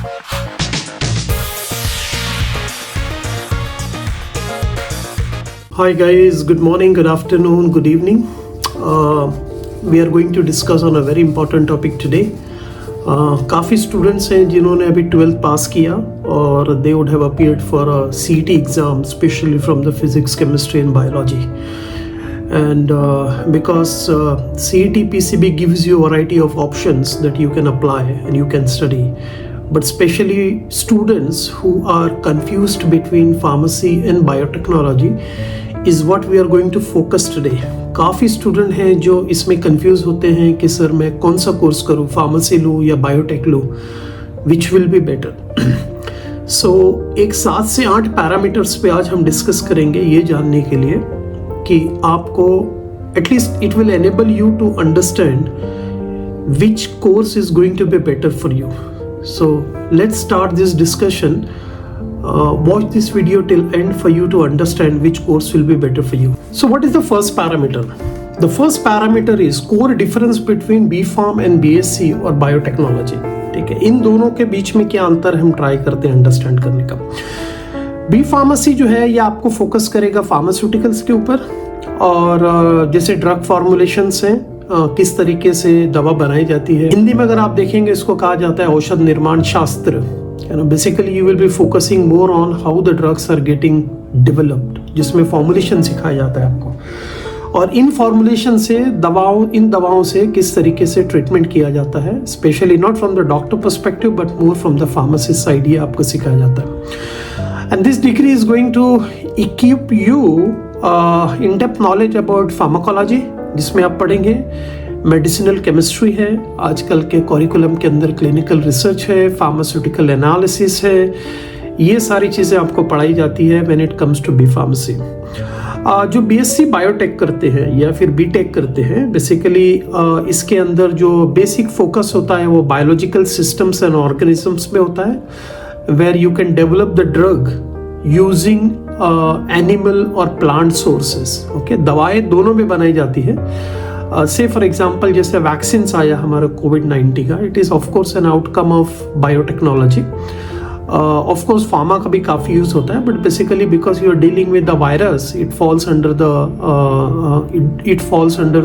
Hi guys, good morning, good afternoon, good evening. We are going to discuss on a very important topic today. काफ़ी students हैं जिन्होंने अभी 12th पास किया और they would have appeared for a CET exam, especially from the physics, chemistry and biology. And because CET PCB gives you a variety of options that you can apply and you can study. But especially students who are confused between pharmacy and biotechnology is what we are going to focus today. काफ़ी student हैं जो इसमें confuse होते हैं कि sir मैं कौन सा कोर्स करूँ, फार्मेसी लूँ या बायोटेक लूँ, विच विल बी बेटर. सो एक 7 से 8 पैरामीटर्स पे आज हम डिस्कस करेंगे ये जानने के लिए कि आपको at least it will enable you to understand which course is going to be better for you. So let's start this discussion. Watch this video till end for you to understand which course will be better for you. So what is the first parameter? The first parameter is core difference between B.Pharm and BSc or biotechnology. ठीक है, इन दोनों के बीच में क्या अंतर हम try करते हैं अंडरस्टैंड करने का. बी फार्मेसी जो है ये आपको फोकस करेगा फार्मास्यूटिकल्स के ऊपर और जैसे ड्रग फॉर्मुलेशंस हैं, किस तरीके से दवा बनाई जाती है. हिंदी में अगर आप देखेंगे इसको कहा जाता है औषध निर्माण शास्त्र. Basically you will be focusing more on how the drugs are getting developed, जिसमें फॉर्मुलेशन सिखाया जाता है आपको, और इन फॉर्मुलेशन से इन दवाओं से किस तरीके से ट्रीटमेंट किया जाता है, specially not from the doctor perspective but more from the pharmacist side, ये आपको सिखाया जाता है. And this degree is going to equip you in depth knowledge about pharmacology, जिसमें आप पढ़ेंगे मेडिसिनल केमिस्ट्री है, आजकल के करिकुलम के अंदर क्लिनिकल रिसर्च है, फार्मास्यूटिकल एनालिसिस है, ये सारी चीज़ें आपको पढ़ाई जाती है when it comes to be pharmacy. जो बीएससी बायोटेक करते हैं या फिर बीटेक करते हैं, बेसिकली इसके अंदर जो बेसिक फोकस होता है वो बायोलॉजिकल सिस्टम्स एंड ऑर्गेनिजम्स में होता है, where you can develop the drug using animal और प्लांट सोर्सेस. ओके, दवाएं दोनों में बनाई जाती है. से फॉर एग्जांपल जैसे वैक्सीन आया हमारा कोविड-19 का, it is of course an outcome of biotechnology. Of course pharma का भी काफ़ी यूज़ होता है, but basically because you are dealing with the virus, it falls under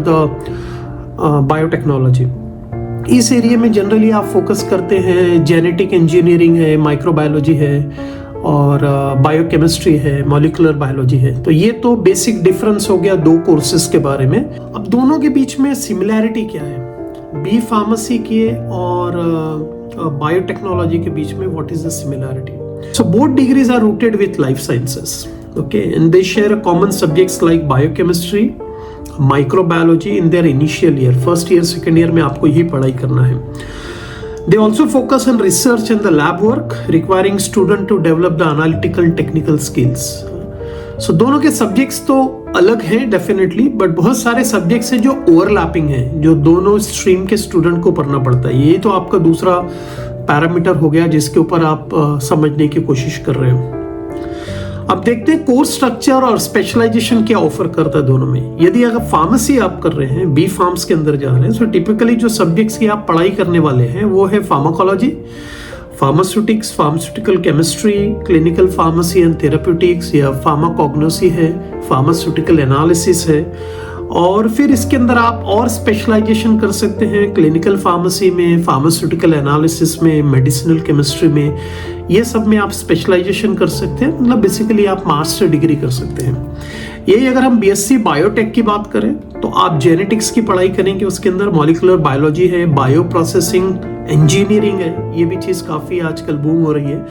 the biotechnology. इस एरिया में जनरली आप फोकस करते हैं, जेनेटिक इंजीनियरिंग है, माइक्रोबायोलॉजी है और बायोकेमिस्ट्री है, मॉलिक्यूलर बायोलॉजी है. तो ये तो बेसिक डिफरेंस हो गया दो कोर्सेज के बारे में. अब दोनों के बीच में सिमिलैरिटी क्या है, बी फार्मेसी के और बायोटेक्नोलॉजी के बीच में what is the similarity? So both degrees are rooted with life sciences, okay, and they share common subjects like biochemistry, microbiology in their initial year. First year second year में आपको यही पढ़ाई करना है. They also focus on research and the lab work, requiring student to develop the analytical and technical skills. So दोनों के subjects तो अलग हैं डेफिनेटली, बट बहुत सारे सब्जेक्ट्स हैं जो ओवरलैपिंग हैं, जो दोनों स्ट्रीम के स्टूडेंट को पढ़ना पड़ता है. ये तो आपका दूसरा पैरामीटर हो गया जिसके ऊपर आप समझने की कोशिश कर रहे हो. अब देखते हैं कोर्स स्ट्रक्चर और स्पेशलाइजेशन क्या ऑफर करता है दोनों में. यदि अगर फार्मेसी आप कर रहे हैं, बी फार्म्स के अंदर जा रहे हैं, तो टिपिकली जो सब्जेक्ट्स की आप पढ़ाई करने वाले हैं वो है pharmacology, pharmaceutics, pharmaceutical chemistry, clinical pharmacy and therapeutics, या फार्माकोग्नोसी है, फार्मास्यूटिकल एनालिसिस है. और फिर इसके अंदर आप और स्पेशलाइजेशन कर सकते हैं क्लिनिकल फार्मेसी में, फार्मास्यूटिकल एनालिसिस में, मेडिसिनल केमिस्ट्री में, ये सब में आप स्पेशलाइजेशन कर सकते हैं. मतलब बेसिकली आप मास्टर डिग्री कर सकते हैं. यही अगर हम बीएससी बायोटेक की बात करें तो आप जेनेटिक्स की पढ़ाई करेंगे, उसके अंदर मॉलिक्यूलर बायोलॉजी है, बायो प्रोसेसिंग इंजीनियरिंग है, ये भी चीज़ काफ़ी आजकल बूम हो रही है,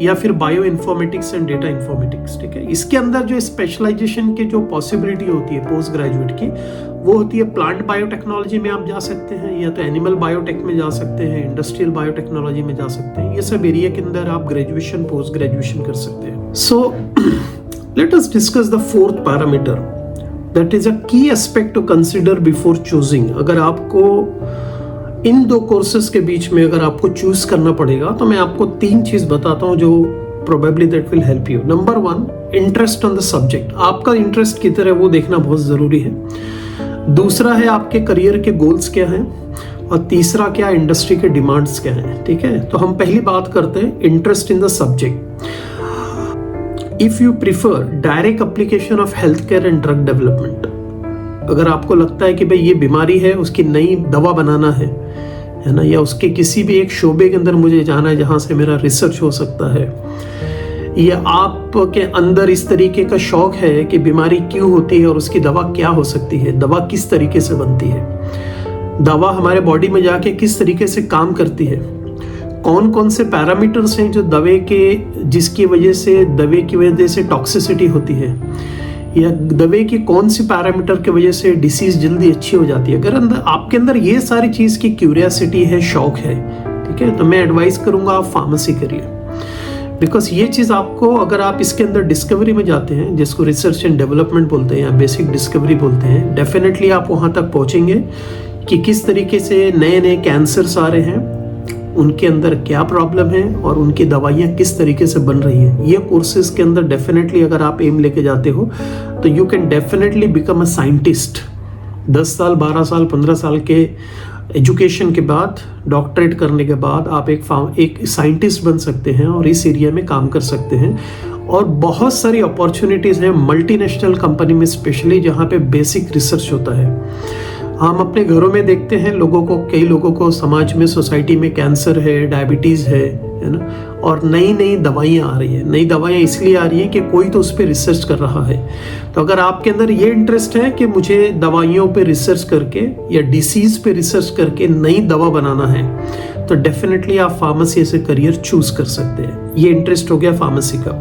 या फिर bio informatics and data informatics. ठीक है, इसके अंदर जो स्पेशलाइजेशन की जो पॉसिबिलिटी होती है पोस्ट ग्रेजुएट की, वो होती है प्लांट बायोटेक्नोलॉजी में आप जा सकते हैं, या तो एनिमल बायोटेक में जा सकते हैं, इंडस्ट्रियल बायोटेक्नोलॉजी में जा सकते हैं. ये सब एरिया के अंदर आप ग्रेजुएशन पोस्ट ग्रेजुएशन कर सकते हैं. So let us discuss the fourth parameter, that is a key aspect to consider before choosing. अगर आपको इन दो कोर्सेज के बीच में अगर आपको चूज करना पड़ेगा तो मैं आपको 3 चीज बताता हूं जो probably that will help you. Number 1, interest on the subject. आपका इंटरेस्ट किधर है वो देखना बहुत जरूरी है. दूसरा है आपके करियर के गोल्स क्या हैं, और तीसरा क्या, इंडस्ट्री के डिमांड्स क्या हैं। ठीक है, तो हम पहली बात करते हैं interest in the subject. If you prefer direct application of health care and drug development, अगर आपको लगता है कि भाई ये बीमारी है, उसकी नई दवा बनाना है ना, या उसके किसी भी एक शोबे के अंदर मुझे जाना है जहाँ से मेरा रिसर्च हो सकता है, या आपके अंदर इस तरीके का शौक है कि बीमारी क्यों होती है और उसकी दवा क्या हो सकती है, दवा किस तरीके से बनती है, दवा हमारे बॉडी में जाके किस तरीके से काम करती है, कौन कौन से पैरामीटर्स हैं जो दवे के, जिसकी वजह से दवे की वजह से टॉक्सिसिटी होती है, या दवे की कौन सी पैरामीटर की वजह से डिसीज जल्दी अच्छी हो जाती है। अगर आपके अंदर ये सारी चीज़ की क्यूरियोसिटी है, शौक है, ठीक है, तो मैं एडवाइस करूँगा आप फार्मेसी करिए। बिकॉज ये चीज़ आपको, अगर आप इसके अंदर डिस्कवरी में जाते हैं, जिसको रिसर्च एंड डेवलपमेंट बोलते हैं या बेसिक डिस्कवरी बोलते हैं, डेफिनेटली आप वहाँ तक पहुँचेंगे कि किस तरीके से नए नए कैंसर्स आ रहे हैं, उनके अंदर क्या प्रॉब्लम है और उनकी दवाइयाँ किस तरीके से बन रही हैं। ये कोर्सेज के अंदर डेफिनेटली अगर आप एम लेके जाते हो तो you can definitely become a scientist. 10 साल 12 साल 15 साल के एजुकेशन के बाद, डॉक्टरेट करने के बाद आप एक साइंटिस्ट बन सकते हैं और इस एरिया में काम कर सकते हैं। और बहुत सारी अपॉर्चुनिटीज़ हैं मल्टीनेशनल कंपनी में, स्पेशली जहाँ पे बेसिक रिसर्च होता है। हम अपने घरों में देखते हैं लोगों को, कई लोगों को समाज में, सोसाइटी में कैंसर है, डायबिटीज़ है ना, और नई नई दवाइयाँ आ रही है। नई दवाइयाँ इसलिए आ रही हैं कि कोई तो उस पर रिसर्च कर रहा है। तो अगर आपके अंदर ये इंटरेस्ट है कि मुझे दवाइयों पे रिसर्च करके या डिसीज़ पे रिसर्च करके नई दवा बनाना है, तो डेफिनेटली आप फार्मेसी से करियर चूज कर सकते हैं। ये इंटरेस्ट हो गया फार्मेसी का।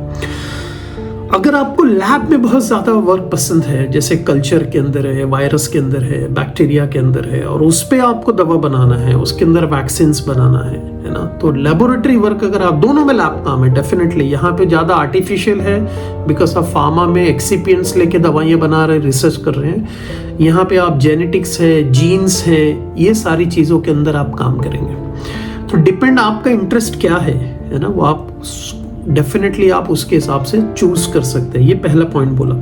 अगर आपको लैब में बहुत ज़्यादा वर्क पसंद है, जैसे कल्चर के अंदर है, वायरस के अंदर है, बैक्टीरिया के अंदर है, और उस पर आपको दवा बनाना है, उसके अंदर वैक्सीन्स बनाना है ना, तो लेबोरेटरी वर्क, अगर आप दोनों में लैब काम है, डेफिनेटली यहाँ पे ज़्यादा आर्टिफिशियल है बिकॉज ऑफ फार्मा में एक्सिपियंट्स लेके दवाइयाँ बना रहे हैं, रिसर्च कर रहे हैं। यहाँ पे आप जेनेटिक्स है, जीन्स है, ये सारी चीज़ों के अंदर आप काम करेंगे। तो डिपेंड आपका इंटरेस्ट क्या है ना, वो आप डेफिनेटली आप उसके हिसाब से चूज कर सकते हैं। ये पहला पॉइंट बोला।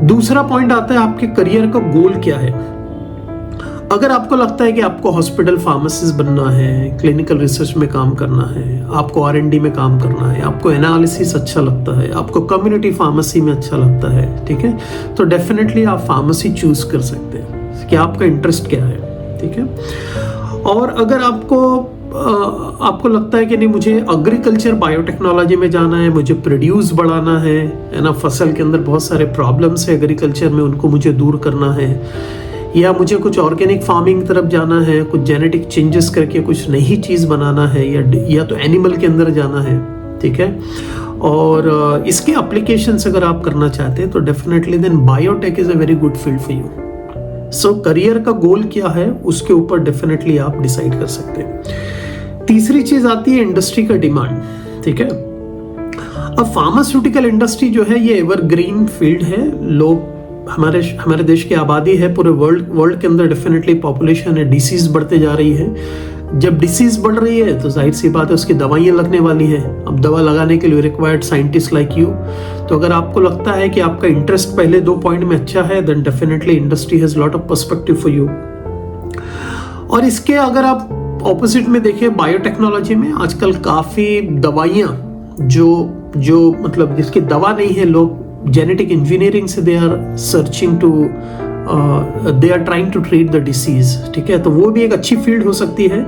दूसरा पॉइंट आता है आपके करियर का गोल क्या है। अगर आपको लगता है कि आपको हॉस्पिटल फार्मासिस्ट बनना है, क्लिनिकल रिसर्च में काम करना है, आपको R&D में काम करना है, आपको एनालिसिस अच्छा लगता है, आपको कम्युनिटी फार्मेसी में अच्छा लगता है, ठीक है, तो डेफिनेटली आप फार्मेसी चूज कर सकते हैं कि आपका इंटरेस्ट क्या है। ठीक है, और अगर आपको लगता है कि नहीं, मुझे एग्रीकल्चर बायोटेक्नोलॉजी में जाना है, मुझे प्रोड्यूस बढ़ाना है ना, फसल के अंदर बहुत सारे प्रॉब्लम्स है एग्रीकल्चर में, उनको मुझे दूर करना है, या मुझे कुछ ऑर्गेनिक फार्मिंग की तरफ जाना है, कुछ जेनेटिक चेंजेस करके कुछ नई चीज़ बनाना है, या तो एनिमल के अंदर जाना है, ठीक है, और इसके एप्लीकेशंस अगर आप करना चाहते हैं तो definitely then biotech is a very good field for you. So career का गोल क्या है उसके ऊपर डेफिनेटली आप डिसाइड कर सकते हैं। तीसरी चीज आती है इंडस्ट्री का डिमांड। ठीक है, अब फार्मास्यूटिकल इंडस्ट्री जो है ये एवरग्रीन फील्ड है। लोग, हमारे देश की आबादी है, पूरे वर्ल्ड के अंदर डेफिनेटली पॉपुलेशन है, डिसीज बढ़ते जा रही है। जब डिसीज बढ़ रही है तो जाहिर सी बात है उसकी दवाइयाँ लगने वाली है। अब दवा लगाने के लिए रिक्वायर्ड साइंटिस्ट लाइक यू। तो अगर आपको लगता है कि आपका इंटरेस्ट पहले 2 पॉइंट में अच्छा है, then definitely industry has lot of perspective for you. और इसके अगर आप ऑपोजिट में देखें, बायोटेक्नोलॉजी में आजकल काफ़ी दवाइयाँ जो मतलब जिसकी दवा नहीं है, लोग जेनेटिक इंजीनियरिंग से they are searching to, they are trying to treat the disease. ठीक है, तो वो भी एक अच्छी फील्ड हो सकती है।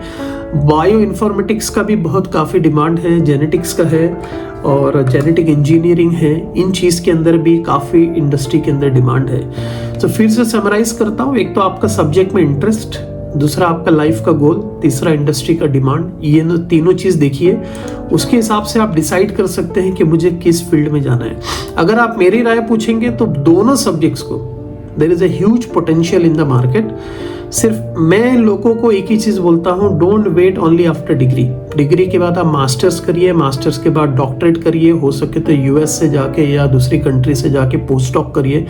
बायो इन्फॉर्मेटिक्स का भी बहुत काफ़ी डिमांड है, जेनेटिक्स का है और जेनेटिक इंजीनियरिंग है। इन चीज़ के अंदर भी काफ़ी इंडस्ट्री के अंदर डिमांड है। तो फिर से समराइज करता हूँ, एक तो आपका सब्जेक्ट में इंटरेस्ट, दूसरा आपका लाइफ का गोल, तीसरा इंडस्ट्री का डिमांड। ये तीनों चीज़ देखिए, उसके हिसाब से आप डिसाइड कर सकते हैं कि मुझे किस फील्ड में जाना है। अगर आप मेरी राय पूछेंगे तो दोनों सब्जेक्ट्स को there is a huge potential in the market. सिर्फ मैं लोगों को एक ही चीज़ बोलता हूँ, don't wait only after degree. Degree के बाद आप मास्टर्स करिए, मास्टर्स के बाद डॉक्टरेट करिए, हो सके तो US से जाके या दूसरी कंट्री से जाके पोस्ट डॉक करिए,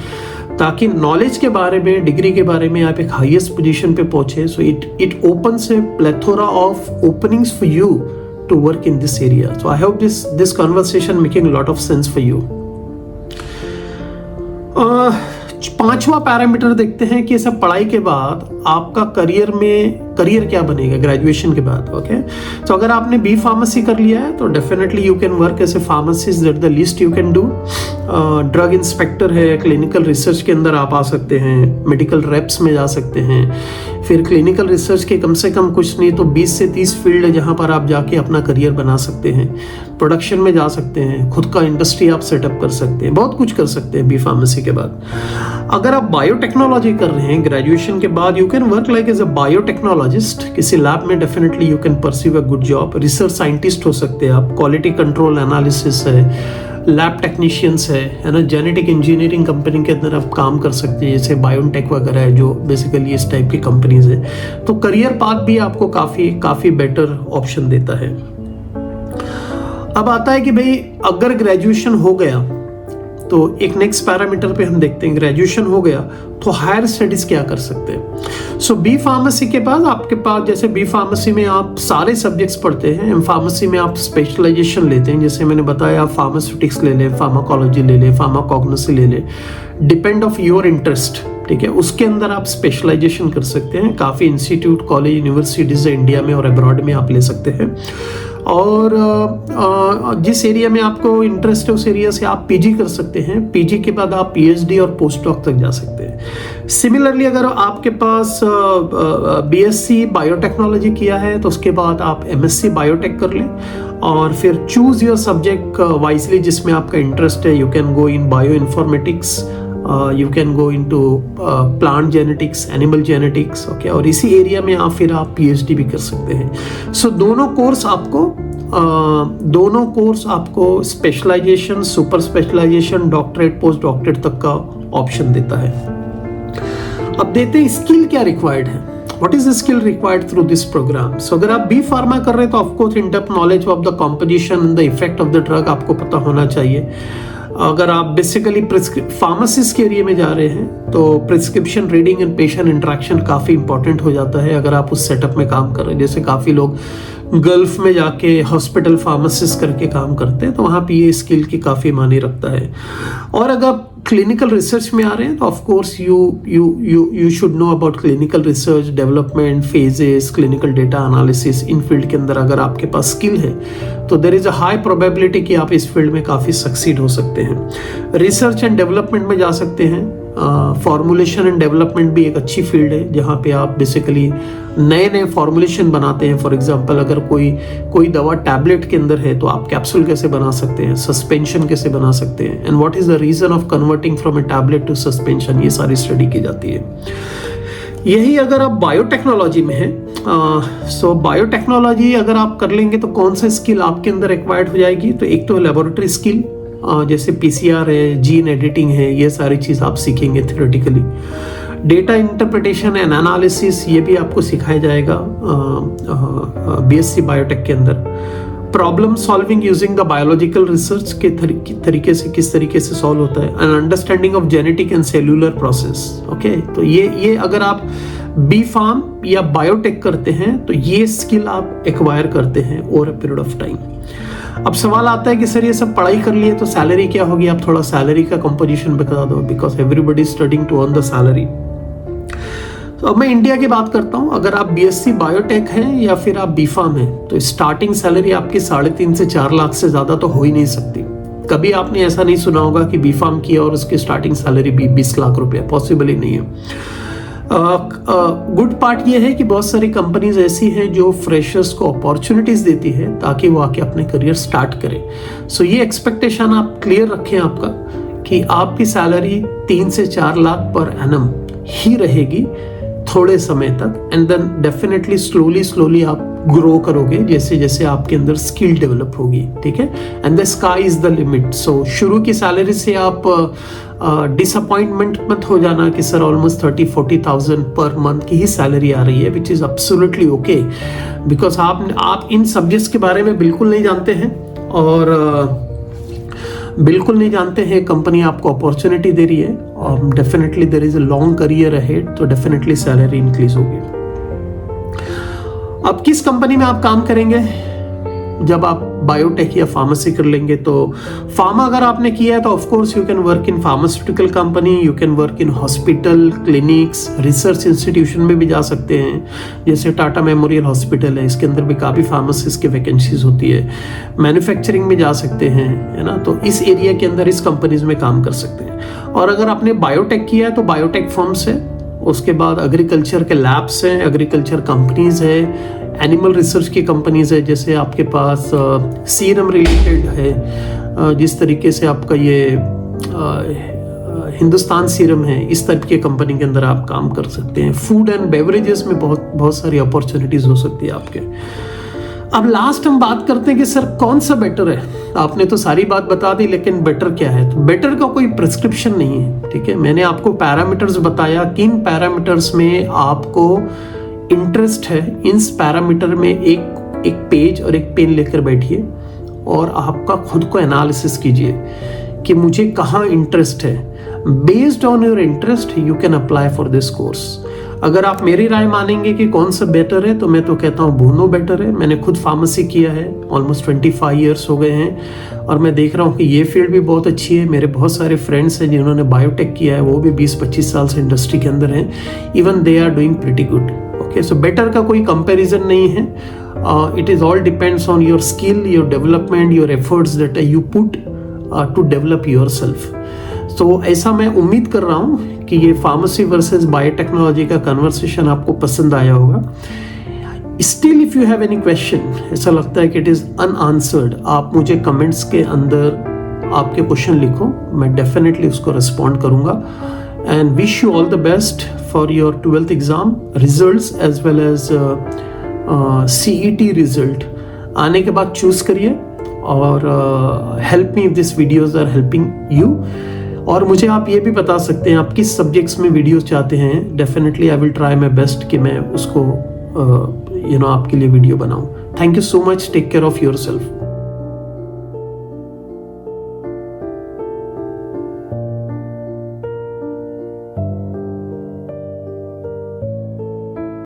ताकि नॉलेज के बारे में, डिग्री के बारे में आप एक हाईएस्ट पोजीशन पे पहुंचे। So it opens A plethora of openings for you to work in this area. So I hope this conversation making a lot of sense for you. पांचवा पैरामीटर देखते हैं कि सब पढ़ाई के बाद आपका करियर क्या बनेगा ग्रेजुएशन के बाद। ओके, तो अगर आपने बी फार्मेसी कर लिया है तो definitely you can work as a pharmacist, that the least you can do. Drug inspector है, क्लिनिकल रिसर्च के अंदर आप आ सकते हैं, मेडिकल रेप्स में जा सकते हैं। फिर क्लिनिकल रिसर्च के कम से कम कुछ नहीं तो 20 से 30 फील्ड है जहां पर आप जाके अपना करियर बना सकते हैं। प्रोडक्शन में जा सकते हैं, खुद का इंडस्ट्री आप सेटअप कर सकते हैं, बहुत कुछ कर सकते हैं बी फार्मेसी के बाद। अगर आप बायोटेक्नोलॉजी कर रहे हैं ग्रेजुएशन के बाद, you can work like as a biotechnologist किसी लैब में, definitely you can pursue a good job. Research scientist हो सकते हैं आप, क्वालिटी कंट्रोल एनालिसिस है, लैब टेक्नीशियंस है ना, जेनेटिक इंजीनियरिंग कंपनी के अंदर आप काम कर सकते हैं, जैसे बायोटेक वगैरह है जो बेसिकली इस टाइप की कंपनीज है। तो करियर पाथ भी आपको काफ़ी बेटर ऑप्शन देता है। अब आता है कि भाई अगर ग्रेजुएशन हो गया तो एक नेक्स्ट पैरामीटर पे हम देखते हैं, ग्रेजुएशन हो गया तो हायर स्टडीज क्या कर सकते हैं। सो बी फार्मेसी के बाद आपके पास, जैसे बी फार्मेसी में आप सारे सब्जेक्ट्स पढ़ते हैं, एम फार्मेसी में आप स्पेशलाइजेशन लेते हैं, जैसे मैंने बताया आप फार्मास्यूटिक्स ले लें, फार्माकोलॉजी ले लें, फार्माकोग्नोसी ले लें, डिपेंड ऑफ योर इंटरेस्ट, ठीक है, उसके अंदर आप स्पेशलाइजेशन कर सकते हैं। काफ़ी इंस्टीट्यूट, कॉलेज, यूनिवर्सिटीज है इंडिया में और अब्रॉड में, आप ले सकते हैं। और जिस एरिया में आपको इंटरेस्ट है उस एरिया से आप पीजी कर सकते हैं। पीजी के बाद आप पीएचडी और पोस्ट डॉक तक जा सकते हैं। सिमिलरली अगर आपके पास बीएससी बायोटेक्नोलॉजी किया है तो उसके बाद आप एमएससी बायोटेक कर लें और फिर चूज योर सब्जेक्ट वाइजली जिसमें आपका इंटरेस्ट है। You can go in bio informatics, you can go into plant genetics, animal genetics, okay, और इसी एरिया में आप फिर पीएचडी भी कर सकते हैं। सो दोनों कोर्स आपको specialisation, super specialisation, doctorate, post doctorate तक का ऑप्शन देता है। अब देते हैं स्किल क्या रिक्वायर्ड है, what is the skill required through this programme. So अगर आप बी फार्मा कर रहे हैं तो of course in depth knowledge of the composition and the effect of the drug आपको पता होना चाहिए। अगर आप बेसिकली फार्मासिस्ट के एरिया में जा रहे हैं तो prescription reading and patient interaction काफ़ी इंपॉर्टेंट हो जाता है अगर आप उस सेटअप में काम कर रहे हैं। जैसे काफ़ी लोग गल्फ में जाके हॉस्पिटल फार्मासिस्ट करके काम करते हैं तो वहाँ पे ये स्किल की काफ़ी मायने रखता है। और अगर आप क्लिनिकल रिसर्च में आ रहे हैं तो of course you should know about clinical research, development phases, clinical data analysis. इन फील्ड के अंदर अगर आपके पास स्किल है तो there is a high probability कि आप इस फील्ड में काफ़ी सक्सीड हो सकते हैं। रिसर्च एंड डेवलपमेंट में जा सकते हैं। फॉर्मुलेशन एंड डेवलपमेंट भी एक अच्छी फील्ड है जहाँ पे आप बेसिकली नए नए फॉर्मुलेशन बनाते हैं। फॉर एग्जांपल अगर कोई दवा टैबलेट के अंदर है तो आप कैप्सूल कैसे बना सकते हैं, सस्पेंशन कैसे बना सकते हैं, and what is the reason of converting from a tablet to suspension, ये सारी स्टडी की जाती है। यही अगर आप बायोटेक्नोलॉजी में हैं, सो बायोटेक्नोलॉजी अगर आप कर लेंगे तो कौन सा स्किल आपके अंदर एक्वायर्ड हो जाएगी। तो एक तो लेबोरेटरी स्किल, जैसे पीसीआर है, जीन एडिटिंग है, ये सारी चीज़ आप सीखेंगे theoretically. Data interpretation and analysis ये भी आपको सिखाया जाएगा बीएससी बायोटेक के अंदर। Problem solving using the biological research के तरीके से किस तरीके से सॉल्व होता है, and understanding of genetic and cellular process. Okay, तो ये अगर आप बी फार्म या बायोटेक करते हैं तो ये स्किल आप एक्वायर करते हैं over a period of time. अब सवाल आता है कि सर ये सब पढ़ाई कर लिए तो सैलरी क्या होगी, आप थोड़ा सैलरी का कंपोजिशन बता दो, because everybody studying to earn the salary. तो अब मैं इंडिया की बात करता हूँ। अगर आप बीएससी बायोटेक हैं या फिर आप बी फार्म हैं तो स्टार्टिंग सैलरी आपकी 3.5 से 4 लाख से ज़्यादा तो हो ही नहीं सकती। कभी आपने ऐसा नहीं सुना होगा कि बी फार्म किया और उसकी स्टार्टिंग सैलरी 20 लाख रुपया, पॉसिबल ही नहीं है। गुड पार्ट ये है कि बहुत सारी कंपनीज ऐसी हैं जो फ्रेशर्स को अपॉर्चुनिटीज देती है ताकि वो आके अपने करियर स्टार्ट करें। सो ये एक्सपेक्टेशन आप क्लियर रखें आपका कि आपकी सैलरी 3 से 4 लाख पर एनम ही रहेगी थोड़े समय तक, एंड देन डेफिनेटली स्लोली आप ग्रो करोगे जैसे जैसे आपके अंदर स्किल डेवलप होगी, ठीक है, and the sky is the limit. So शुरू की सैलरी से आप डिसअपॉइंटमेंट मत हो जाना कि सर ऑलमोस्ट 30-40,000 पर मंथ की ही सैलरी आ रही है, which is absolutely okay, because आप इन सब्जेक्ट्स के बारे में बिल्कुल नहीं जानते हैं और बिल्कुल नहीं जानते हैं कंपनी आपको अपॉर्चुनिटी दे रही है और definitely there is a long career ahead, तो डेफिनेटली सैलरी इंक्रीज होगी। अब किस कंपनी में आप काम करेंगे, जब आप बायोटेक या फार्मेसी कर लेंगे तो फार्मा अगर आपने किया है तो of course you can work in pharmaceutical company, you can work in hospital, clinics, research institution में भी जा सकते हैं, जैसे टाटा मेमोरियल हॉस्पिटल है, इसके अंदर भी काफ़ी फार्मासिस्ट की वैकेंसीज होती है। मैन्युफैक्चरिंग में जा सकते हैं, है ना, तो इस एरिया के अंदर इस कंपनीज में काम कर सकते हैं। और अगर आपने बायोटेक किया है तो बायोटेक फर्म्स है, उसके बाद एग्रीकल्चर के लैब्स हैं, एग्रीकल्चर कंपनीज है, एनिमल रिसर्च की कंपनीज है, जैसे आपके पास सीरम रिलेटेड है, जिस तरीके से आपका ये हिंदुस्तान सीरम है, इस तरह की कंपनी के अंदर आप काम कर सकते हैं। फूड एंड बेवरेजेस में बहुत सारी अपॉर्चुनिटीज हो सकती है आपके। अब लास्ट हम बात करते हैं कि सर कौन सा बेटर है। आपने तो सारी बात बता दी, लेकिन बेटर क्या है? तो बेटर का कोई प्रिस्क्रिप्शन नहीं है, ठीक है। मैंने आपको पैरामीटर्स बताया, किन पैरामीटर्स में आपको इंटरेस्ट है, इन पैरामीटर में एक पेज और एक पेन लेकर बैठिए और आपका खुद को एनालिसिस कीजिए कि मुझे कहाँ इंटरेस्ट है। Based on your interest you can apply for this course. अगर आप मेरी राय मानेंगे कि कौन सा बेटर है, तो मैं तो कहता हूँ बोनो बेटर है। मैंने खुद फार्मेसी किया है, ऑलमोस्ट 25 ईयर्स हो गए हैं और मैं देख रहा हूँ कि ये फील्ड भी बहुत अच्छी है। मेरे बहुत सारे फ्रेंड्स हैं जिन्होंने बायोटेक किया है, वो भी 20-25 साल से इंडस्ट्री के अंदर हैं, even they are doing pretty good. Okay, so better का कोई कंपेरिजन नहीं है। It is all depends on your skill, your development, your efforts that you put to develop yourself. तो ऐसा मैं उम्मीद कर रहा हूँ कि ये फार्मेसी वर्सेस बायोटेक्नोलॉजी का कन्वर्सेशन आपको पसंद आया होगा। Still if you have any question, ऐसा लगता है कि इट इज़ अनआंसर्ड, आप मुझे कमेंट्स के अंदर आपके क्वेश्चन लिखो, मैं डेफिनेटली उसको रिस्पॉन्ड करूँगा। And wish you all the best for your 12th exam results as well as CET result आने के बाद चूज़ करिए और help me if this videos are helping you. और मुझे आप ये भी बता सकते हैं आप किस सब्जेक्ट्स में वीडियोस चाहते हैं। Definitely I will try my best कि मैं उसको आपके लिए वीडियो बनाऊं। Thank you so much, take care of your self.